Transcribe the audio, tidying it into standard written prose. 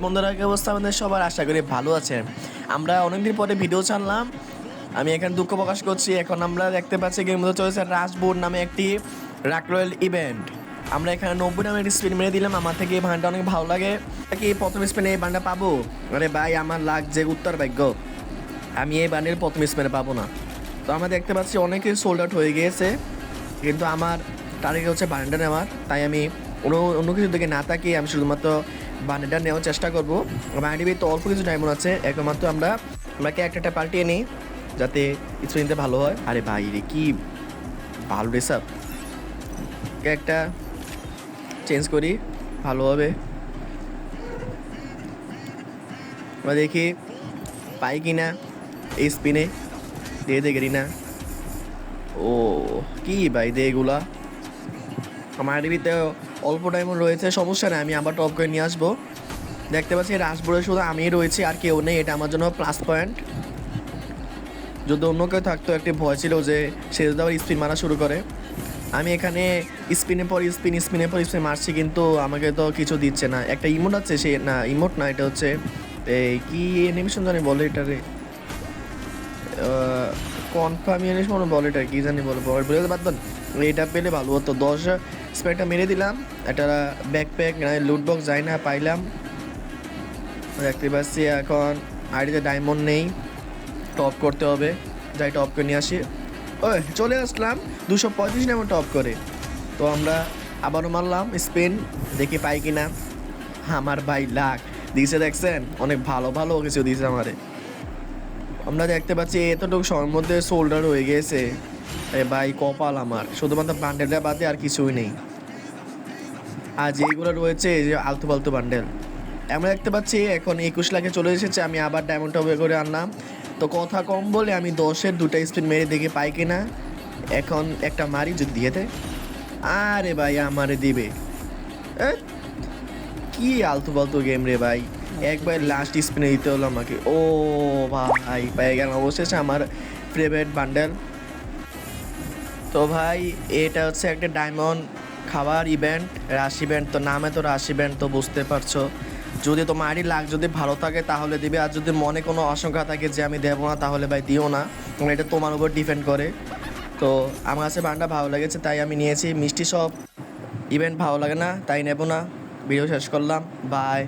বন্ধুরা, কি অবস্থা আমাদের সবার? আশা করি ভালো আছেন। আমরা অনেকদিন পরে ভিডিও ছাড়লাম। আমি এখানে দুঃখ প্রকাশ করছি। এখন আমরা দেখতে পাচ্ছি গেমের মধ্যে চলেছে রাশবোর্ড নামে একটি রাক রয়্যাল ইভেন্ট। আমরা এখানে 90 নামে একটি স্পিন মেরে দিলাম। আমার থেকে এই বানটা অনেক ভালো লাগে। কি প্রথম স্পিনে এই বানটা পাবো? আরে ভাই, আমার লাগ যে উত্তর ভাগ্য, আমি এই বানের প্রথম স্পিনে পাবো না। তো আমরা দেখতে পাচ্ছি অনেকে সোল্ড আউট হয়ে গিয়েছে, কিন্তু আমার টার্গেট হচ্ছে বান্ডা নেওয়ার। তাই আমি অন্য কিছু দিকে না তাকিয়ে আমি শুধুমাত্র বান্ডাটা নেওয়ার চেষ্টা করবো। বান্ডিবি তো অল্প কিছু ডায়মন্ড আছে, একমাত্র আমাকে একটা পাল্টিয়ে নিই যাতে স্পিনতে ভালো হয়। আরে ভাই রে, কি ভালো রেসাপ! একটা চেঞ্জ করি, ভালো হবে। আমরা দেখি পাই কি না এই স্পিনে। দিয়ে দে গেরি না। ও কি ভাই দে এগুলা! আমার ডিবিতে অল্প ডায়মন্ড রয়েছে, সমস্যা নেই, আমি আবার টপ করে নিয়ে আসবো। দেখতে পাচ্ছি রাশবোর্ডে শুধু আমিই রয়েছি, আর কেউ নেই। এটা আমার জন্য প্লাস পয়েন্ট। যদি অন্য কেউ থাকতো একটি ভয় ছিল যে সে যদি আবার স্পিন মারা শুরু করে। আমি এখানে স্পিনের পর স্পিন মারছি, কিন্তু আমাকে তো কিছু দিচ্ছে না। একটা ইমোট আছে, সে না ইমোট না, এটা হচ্ছে এই কি অ্যানিমেশন জানি বলে এটারে, কনফার্ম অ্যানিমেশন মনে বলে, এটা কি জানি বলে বলে বাদ দেন। এটা পেলে ভালো হতো। 10 স্প্রেটা মেরে দিলাম। একটা ব্যাকপ্যাক লুট বক্স যাই না পাইলাম। দেখতে পাচ্ছি এখন আইডিতে ডায়মন্ড নেই, টপ করতে হবে। যাই টপ করে নিয়ে আসি। ওই চলে আসলাম 235 ডায়মন্ড টপ করে। তো আমরা আবারও মারলাম স্পিন, দেখি পাই কিনা। আমার ভাই লাখ দিয়েছে, দেখছেন? অনেক ভালো ভালো কিছু দিয়েছে আমারে। আমরা দেখতে পাচ্ছি এতটুকু সময়ের মধ্যে শোল্ডার হয়ে গিয়েছে। এ ভাই কপাল আমার, শুধুমাত্র বান্ডেলটা বাদে আর কিছুই নেই। আর যেইগুলো রয়েছে যে আলতু ফালতু বান্ডেল। আমরা দেখতে পাচ্ছি এখন 21 লাখে চলে এসেছে। আমি আবার ডায়মন্ড টপ করে আনলাম। তো কথা কম বলে আমি 10-এর 2টা স্পিন মেরে দেখে পাই কিনা। এখন একটা মারি, যদি দিয়ে দেয়। আরে ভাই আমারে দিবে। কি আলতু ফালতু গেম রে ভাই! একবার লাস্ট স্পিনে দিতে হলো আমাকে। ও ভাই, পেয়ে গেলাম অবশেষে আমার ফেভারিট বান্ডেল। তো ভাই, এটা হচ্ছে একটা ডায়মন্ড খাবার ইভেন্ট, রাশ ইভেন্ট। তো নামে তো রাশ ইভেন্ট, তো বুঝতে পারছো। যদি তোমারই লাক যদি ভালো থাকে তাহলে দিবে, আর যদি মনে কোনো আশঙ্কা থাকে যে আমি দেবো না, তাহলে ভাই দিও না। এটা তোমার উপর ডিপেন্ড করে। তো আমার কাছে বান্ডা ভালো লেগেছে তাই আমি নিয়েছি। মিষ্টি সব ইভেন্ট ভালো লাগে না তাই নেব না। ভিডিও শেষ করলাম, বাই।